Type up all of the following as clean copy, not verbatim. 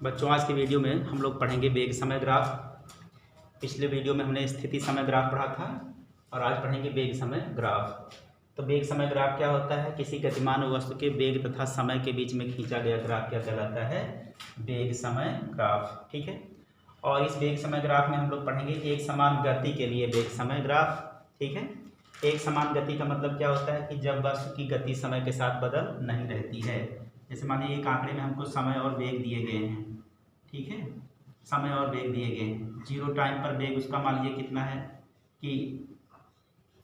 बच्चों, आज की वीडियो में हम लोग पढ़ेंगे वेग समय ग्राफ। पिछले वीडियो में हमने स्थिति समय ग्राफ पढ़ा था और आज पढ़ेंगे वेग समय ग्राफ। तो वेग समय ग्राफ क्या होता है? किसी गतिमान वस्तु के वेग तथा समय के बीच में खींचा गया ग्राफ क्या कहलाता है? वेग समय ग्राफ। ठीक है। और इस वेग समय ग्राफ में हम लोग पढ़ेंगे एक समान गति के लिए वेग समय ग्राफ। ठीक है। एक समान गति का मतलब क्या होता है कि जब वस्तु की गति समय के साथ बदल नहीं रहती है। जैसे मानिए एक आंकड़े में हमको समय और वेग दिए गए हैं। ठीक है। समय और वेग दिए गए हैं। जीरो टाइम पर वेग उसका मान लीजिए कितना है कि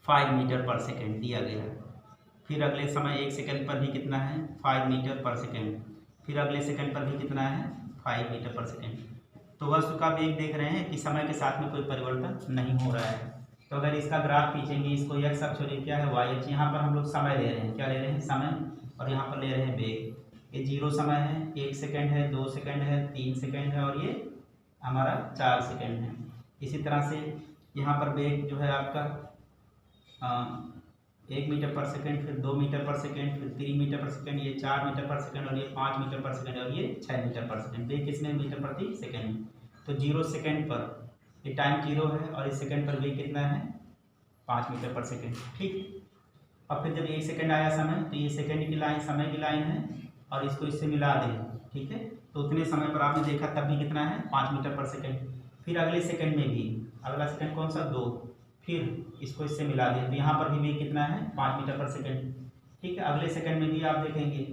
5 मीटर पर सेकेंड दिया गया है। फिर अगले समय 1 सेकेंड पर भी कितना है? 5 मीटर पर सेकेंड। फिर अगले सेकेंड पर भी कितना है? 5 मीटर पर सेकेंड। तो वस्तु का वेग देख रहे हैं कि समय के साथ में कोई परिवर्तन नहीं हो रहा है। तो अगर इसका ग्राफ खींचेंगे, इसको x अक्ष और क्या है y अक्ष। यहाँ पर हम लोग समय ले रहे हैं, क्या ले रहे हैं? समय। और यहाँ पर ले रहे हैं वेग। ये जीरो समय है, 1 सेकेंड है, 2 सेकेंड है, 3 सेकेंड है और ये हमारा 4 सेकेंड है। इसी तरह से यहाँ पर वेग जो है आपका 1 मीटर पर सेकेंड, फिर 2 मीटर पर सेकेंड, फिर 3 मीटर पर सेकेंड, ये 4 मीटर पर सेकेंड और ये 5 मीटर पर सेकेंड और ये 6 मीटर पर सेकेंड। वेग किसमें? मीटर प्रति सेकेंड में। तो 0 सेकेंड पर ये टाइम 0 है और इस सेकेंड पर वेग कितना है? 5 मीटर पर सेकेंड। ठीक। और फिर जब 1 सेकेंड आया समय, तो ये सेकेंड की लाइन समय की लाइन है और इसको इससे मिला दें। ठीक है। तो उतने समय पर आपने देखा तब भी कितना है? 5 मीटर पर सेकेंड। फिर अगले सेकेंड में भी, अगला सेकेंड कौन सा? 2। फिर इसको इससे मिला दें तो यहाँ पर भी वेग कितना है? 5 मीटर पर सेकेंड। ठीक है। अगले सेकेंड में भी आप देखेंगे,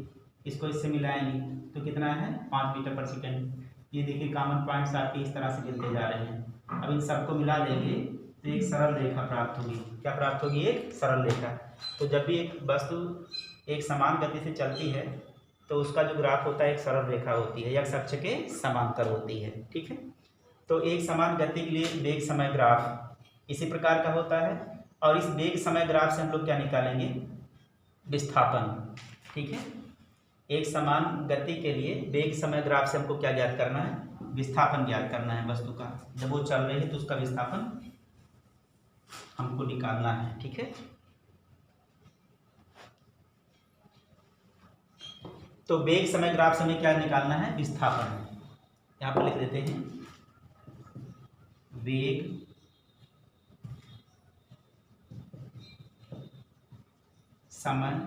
इसको इससे मिलाएंगे तो कितना है? 5 मीटर पर सेकेंड। ये देखिए कॉमन पॉइंट्स आपके इस तरह से गिनते जा रहे हैं। अब इन सबको मिला देंगे तो एक सरल रेखा प्राप्त होगी। क्या प्राप्त होगी? एक सरल रेखा। तो जब भी एक वस्तु एक समान गति से चलती है तो उसका जो ग्राफ होता है एक सरल रेखा होती है, x अक्ष के समांतर होती है। ठीक है। तो एक समान गति के लिए वेग समय ग्राफ इसी प्रकार का होता है। और इस वेग समय ग्राफ से हम लोग क्या निकालेंगे? विस्थापन। ठीक है। एक समान गति के लिए वेग समय ग्राफ से हमको क्या ज्ञात करना है? विस्थापन ज्ञात करना है वस्तु का। जब वो चल रही है तो उसका विस्थापन हमको निकालना है। ठीक है। तो वेग समय ग्राफ से हमें क्या निकालना है? विस्थापन। यहाँ पर लिख देते हैं वेग समय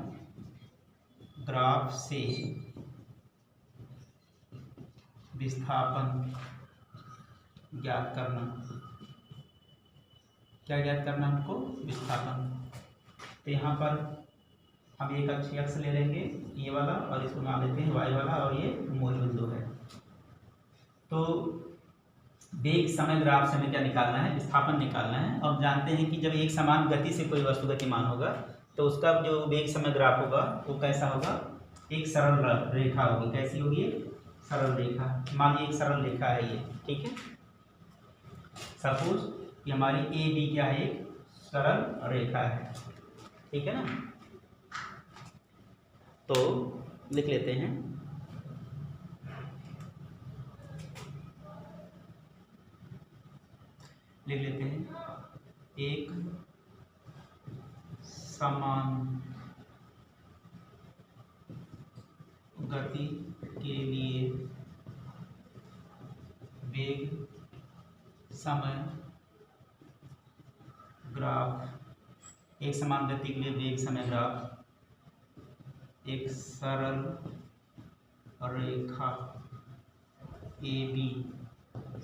ग्राफ से विस्थापन ज्ञात करना। क्या ज्ञात करना हमको? विस्थापन। तो यहाँ पर हम एक अक्ष x ले लेंगे, ये वाला, और इसको मान लेते हैं y वाला, और ये मूल बिंदु है। तो वेग समय ग्राफ से हमें क्या निकालना है? विस्थापन निकालना है। और जानते हैं कि जब एक समान गति से कोई वस्तु गतिमान होगा तो उसका जो वेग समय ग्राफ होगा वो कैसा होगा? एक सरल रेखा होगी। कैसी होगी? एक सरल रेखा। मान लीजिए एक सरल रेखा है ये। ठीक है। सपोज कि हमारी ए बी क्या है? एक सरल रेखा है। ठीक है ना। तो लिख लेते हैं एक समान गति के लिए वेग समय ग्राफ। एक समान गति के लिए वेग समय ग्राफ एक सरल रेखा ए बी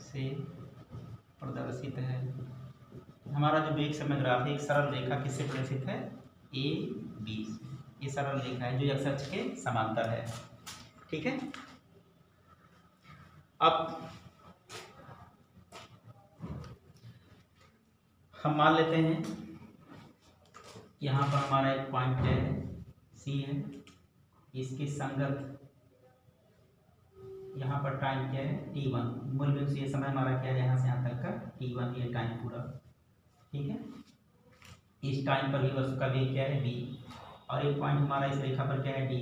से प्रदर्शित है। हमारा जो वेग समय ग्राफ है एक सरल रेखा किससे प्रदर्शित है? A B. ये सरल रेखा है जो x अक्ष के समांतर है। ठीक है। अब हम मान लेते हैं यहाँ पर हमारा एक पॉइंट है C है, इसकी संगत यहाँ पर टाइम क्या है? t1। मूल बिंदु से ये समय हमारा क्या है? यहाँ से यहाँ तक का t1, ये टाइम पूरा। ठीक है। इस टाइम पर ही वस्तु का वेग क्या है? v। और एक पॉइंट हमारा इस रेखा पर क्या है? d।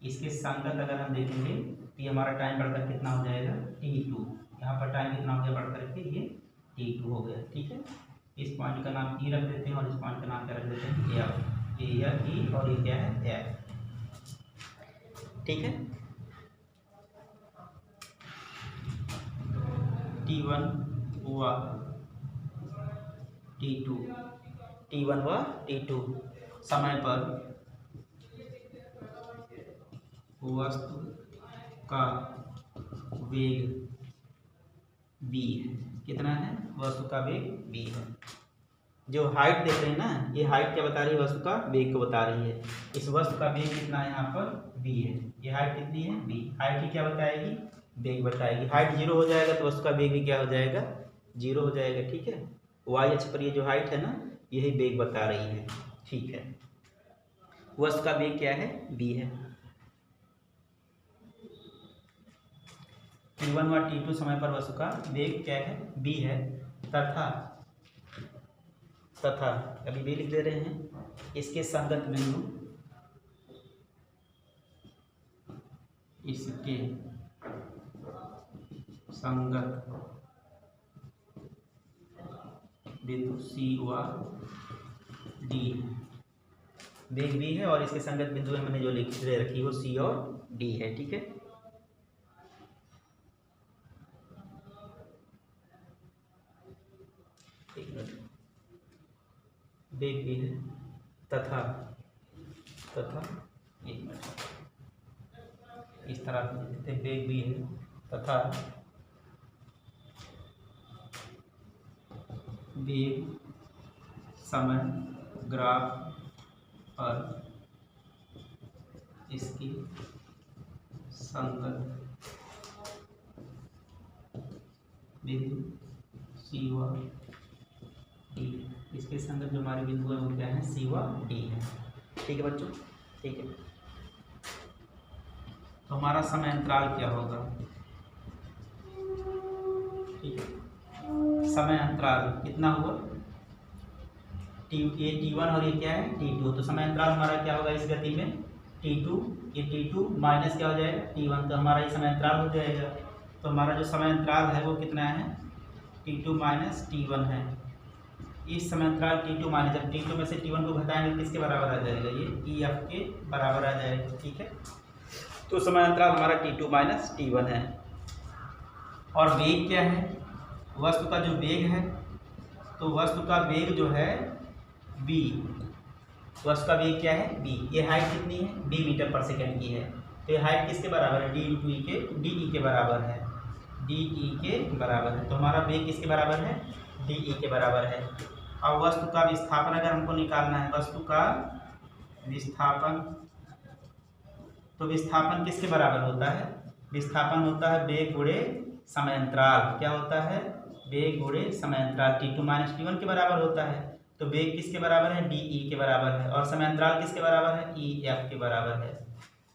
इसके संगत अगर हम देखेंगे तो ये हमारा टाइम बढ़कर कितना हो जाएगा? t2। यहाँ पर टाइम कितना हो गया बढ़कर के? ये t2 हो गया। ठीक है। इस पॉइंट का नाम e रख देते हैं और इस पॉइंट का नाम क्या रख देते हैं? f। ये या e और ये क्या है? f। ठीक है। T1 व T2, T1 व T2 समय पर वस्तु का वेग v है। कितना है? वस्तु का वेग v है। जो हाइट देख रहे हैं ना, ये हाइट क्या बता रही है? वस्तु का वेग को बता रही है। इस वस्तु का वेग कितना है? यहाँ पर v है। ये हाइट कितनी है? v। हाइट ही क्या बताएगी? वेग बताएगी। हाइट 0 हो जाएगा तो वस्तु का वेग भी क्या हो जाएगा? 0 हो जाएगा। ठीक है, वाई अक्ष पर ये जो हाइट है ना, यही वेग बता रही है। ठीक है, वस्तु का वेग क्या है? v है। T1 व T2 समय पर वस्तु का वेग क्या है? v है। तथा अभी भी लिख दे रहे हैं, इसके संगत बिंदु, इसके संगत बिंदु C व D। वेग v है और इसके संगत बिंदु हमने जो लिख रखी वो C और D है। ठीक है, वेग भी है तथा एक मिनट, इस तरह से वेग भी है तथा वेग समय ग्राफ पर इसकी संगत बिंदु C व D। इसके संगत जो हमारे बिंदु है वो क्या है? C व D है। ठीक है बच्चों, ठीक है। तो हमारा समय अंतराल क्या होगा? ठीक है, समय अंतराल कितना हुआ? ये T1 और ये क्या है? T2। तो समय अंतराल हमारा क्या होगा इस गति में? T2, ये T2 माइनस क्या हो जाएगा? T1। तो हमारा ये समय अंतराल हो जाएगा। तो हमारा जो समय अंतराल है वो कितना है? T2 माइनस T1 है। इस समय अंतराल T2 माइनस, जब T2 में से T1 को घटाएंगे किसके बराबर आ जाएगा? ये EF के बराबर आ जाएगा। ठीक है, तो समय अंतराल हमारा T2 माइनस T1 है। और वेग क्या है? वस्तु का जो वेग है, तो वस्तु का वेग जो है v, वस्तु का वेग क्या है? v। ये हाइट कितनी है? d मीटर पर सेकेंड की है। तो ये हाइट किसके बराबर है? d इंटू ई के, de के बराबर है, de के बराबर है। तो हमारा वेग किसके बराबर है? de के बराबर है। अब वस्तु का विस्थापन अगर हमको निकालना है, वस्तु का विस्थापन, तो विस्थापन किसके बराबर होता है? विस्थापन होता है वेग गुणे समय अंतराल। क्या होता है? वेग गुणे समय अंतराल। T2 माइनस T1 के बराबर होता है। तो वेग किसके बराबर है? DE के बराबर है। और समय अंतराल किसके बराबर है? EF के बराबर है।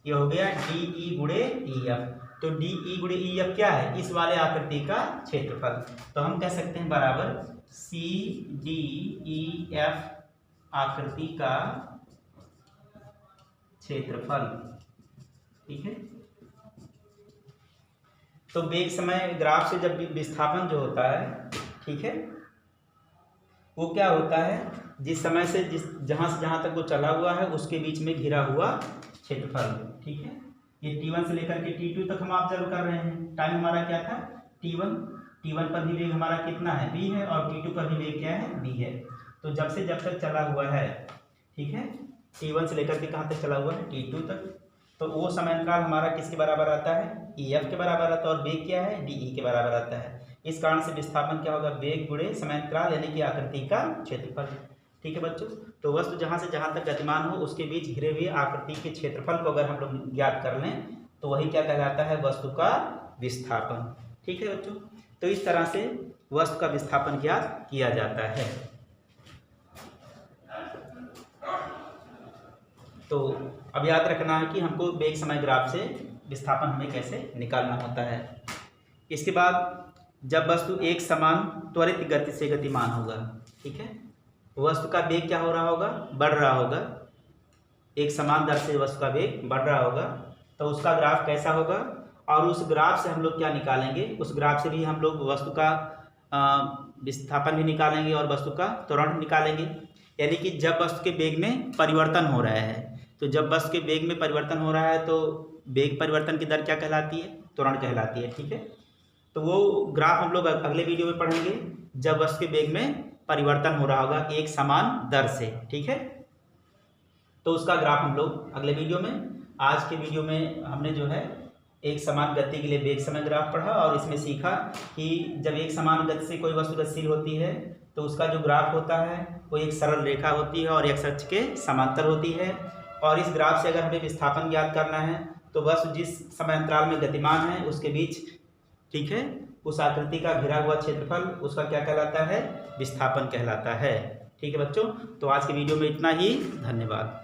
ये हो गया DE गुणे EF। तो DE गुणे EF क्या है? इस वाले आकृति का क्षेत्रफल। तो हम कह सकते हैं बराबर CDEF आकृति का क्षेत्रफल। ठीक है, तो वेग समय ग्राफ से जब विस्थापन जो होता है, ठीक है, वो क्या होता है? जिस समय से जहां से जहां तक वो चला हुआ है उसके बीच में घिरा हुआ क्षेत्रफल। ठीक है, ये T1 से लेकर के T2 तक हम ऑब्जर्व कर रहे हैं। टाइम हमारा क्या था? T1 पर भी वेग हमारा कितना है? v है। और T2 पर भी वेग क्या है? v है। तो जब से जब तक चला हुआ है, ठीक है, T1 से लेकर के कहाँ तक चला हुआ है? T2 तक। तो वो समय अंतराल हमारा किसके बराबर आता है? EF के बराबर आता है। और वेग क्या है? DE के बराबर आता है। इस कारण से विस्थापन क्या होगा? वेग गुणे समय अंतराल यानी कि आकृति का क्षेत्रफल। ठीक है बच्चों, तो वस्तु जहां से जहां तक गतिमान हो उसके बीच घिरे हुए आकृति के क्षेत्रफल को अगर हम लोग ज्ञात कर लें तो वही क्या कहलाता है? वस्तु का विस्थापन। ठीक है बच्चों, तो इस तरह से वस्तु का विस्थापन ज्ञात किया जाता है। तो अब याद रखना है कि हमको वेग समय ग्राफ से विस्थापन हमें कैसे निकालना होता है। इसके बाद जब वस्तु एक समान त्वरित गति से गतिमान होगा, ठीक है, वस्तु का वेग क्या हो रहा होगा? बढ़ रहा होगा। एक समान दर से वस्तु का वेग बढ़ रहा होगा, तो उसका ग्राफ कैसा होगा? और उस ग्राफ से हम लोग क्या निकालेंगे? उस ग्राफ से भी हम लोग वस्तु का विस्थापन भी निकालेंगे और वस्तु का त्वरण निकालेंगे। यानी कि जब वस्तु के वेग में परिवर्तन हो रहा है, तो जब वस्तु के वेग में परिवर्तन हो रहा है तो वेग परिवर्तन की दर क्या कहलाती है? त्वरण कहलाती है। ठीक है, तो वो ग्राफ हम लोग अगले वीडियो में पढ़ेंगे जब वस्तु के वेग में परिवर्तन हो रहा होगा एक समान दर से, ठीक है। तो उसका ग्राफ हम लोग अगले वीडियो में, आज के वीडियो में हमने जो है एक समान गति के लिए वेग समय ग्राफ पढ़ा और इसमें सीखा कि जब एक समान गति से कोई वस्तु गतिशील होती है तो उसका जो ग्राफ होता है वो एक सरल रेखा होती है और एक्स अक्ष के समांतर होती है। और इस ग्राफ से अगर हमें विस्थापन ज्ञात करना है तो वस्तु जिस समय अंतराल में गतिमान है उसके बीच, ठीक है, उस आकृति का घिरा हुआ क्षेत्रफल उसका क्या कहलाता है, विस्थापन कहलाता है। ठीक है बच्चों, तो आज के वीडियो में इतना ही, धन्यवाद।